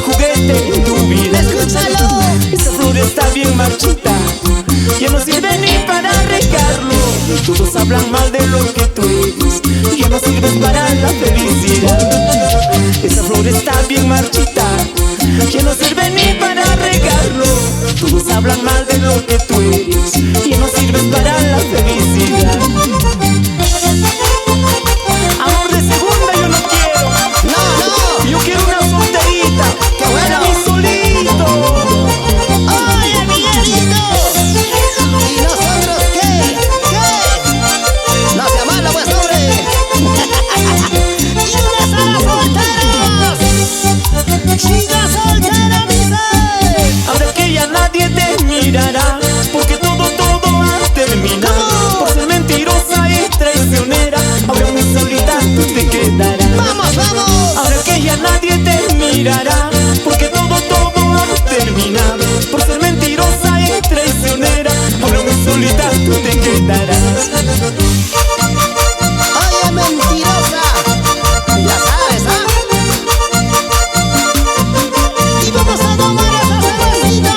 juguete en tu vida. Escúchalo. Esa flor está bien marchita, ya no sirve ni para regarlo. Todos hablan mal de lo que tú eres, ya no sirves para la felicidad. Esa flor está bien marchita, ya no sirve ni para regarlo. Todos hablan mal de lo que tú eres, ya no sirves para la felicidad. Amor de segunda yo no quiero, No. yo quiero una solterita. ¡Qué bueno! Mi solito. Oye, Miguelito. ¿Y nosotros qué? No sea malo, pues, hombre. Y unas a las solteras. Chica soltera, dice. Ahora que ya nadie te mirará, porque todo ha terminado. Por ser mentirosa y traicionera, ahora muy solita tú te quedarás. Vamos, vamos. Ahora que ya nadie te mirará, porque todo ha terminado. Por ser mentirosa y traicionera, ahora muy solita tú te quedarás. Oye, mentirosa. Ya sabes, ¿ah? Y vamos a tomar esa cervecita.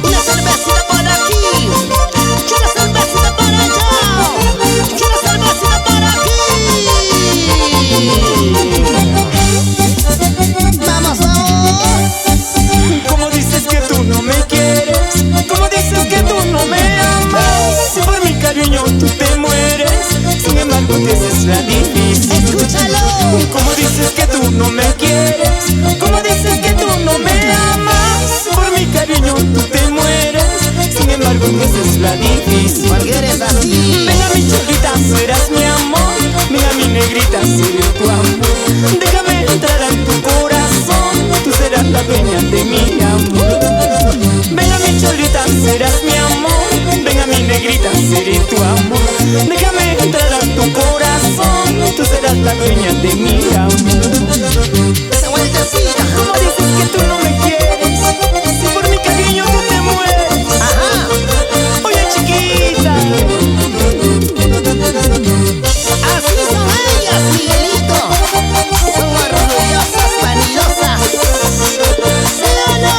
Una cervecita por aquí, y una cervecita para allá, y una cervecita para aquí. Vamos, vamos. Como dices que tú no me quieres, como dices que tú no me amas, si por mi cariño tú te mueres, sin embargo te haces la difícil. Escúchalo. Como dices que tú no me quieres, como dices que tú no me amas, por mi cariño tú te mueres, sin embargo te haces la difícil. ¿Por qué eres así? Venga mi cholita, serás mi amor, venga mi negrita, seré tu amor. Déjame entrar a tu corazón, tú serás la dueña de mi amor. Venga mi cholita, serás mi amor, venga mi negrita, seré tu amor. Déjame entrar a tu corazón, tú serás la dueña de mi amor. Esa vueltecita. ¿Cómo dices que tú no me quieres? Si por mi cariño tú te mueres. Ajá. Oye chiquita, Así son ellas, Miguelito. Son orgullosas, vanidosas. ¿Sí o no?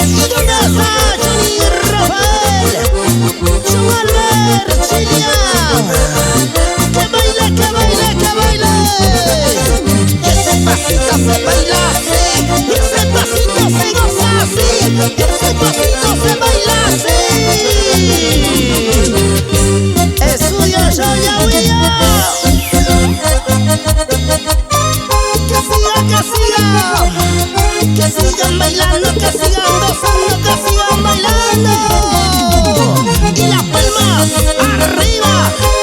¿Y dónde está Johnny Rafael? John Albert Chiliao. Que baile, que baile, que baile. Y ese pasito se baila así, y ese pasito se goza así, y ese pasito se baila así. Es suyo, yo, que sigan bailando, que sigan gozando, que sigan bailando. Y las palmas arriba,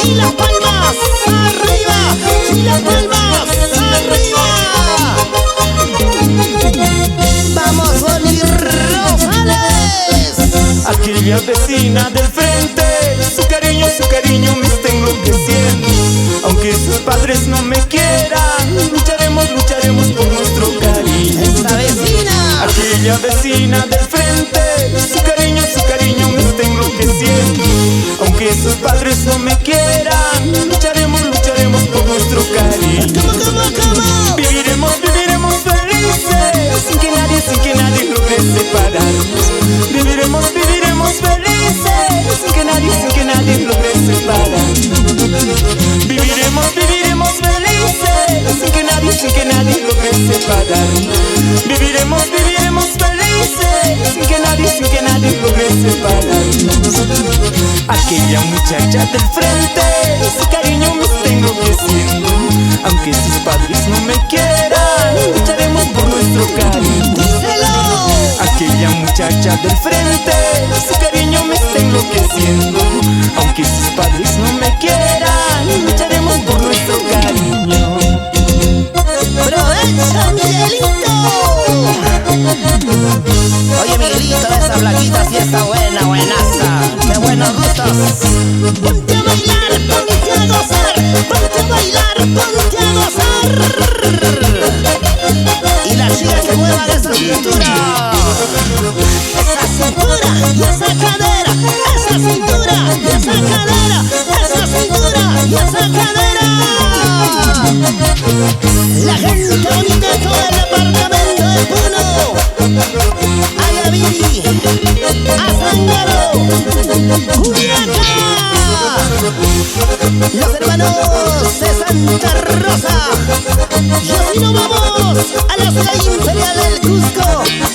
y las palmas arriba, y las palmas arriba. Vamos, Bonnie Rosales. aquella vecina del frente, su cariño me está enloqueciendo. Aunque sus padres no me quieran, lucharemos por nuestro cariño. Esta vecina. Aquella vecina del frente, su cariño me está enloqueciendo. Aunque sus padres no me quieran, lucharemos por nuestro cariño. ¿Cómo? Viviremos felices, sin que nadie logre separarnos. Viviremos felices, sin que nadie logre separarnos. Viviremos felices, sin que nadie logre separarnos. Viviremos felices, sin que nadie logre separarnos. Aquella muchacha del frente, su cariño me está enloqueciendo. Aunque sus padres no me quieran, lucharemos por nuestro cariño. ¡Díselo! Aquella muchacha del frente, su cariño me está enloqueciendo. Aunque sus padres no me quieran, lucharemos por nuestro cariño. ¡Aprovecha, Miguelito! Oye, Miguelito, esa flaquita sí está buena, buenaza. ¡Qué buenos gustos! Ponte a bailar, ponte a gozar, ponte a bailar, ponte a gozar. Y las chicas que muevan esa cintura. Esa cintura y esa cadera, esa cintura y esa cadera, esa cintura y esa cadera. La gente bonita de todo el departamento de Puno, a Gaviria, a Sangaro, Culiacán, los hermanos de Santa Rosa. Y así nos vamos a la ciudad imperial del Cusco.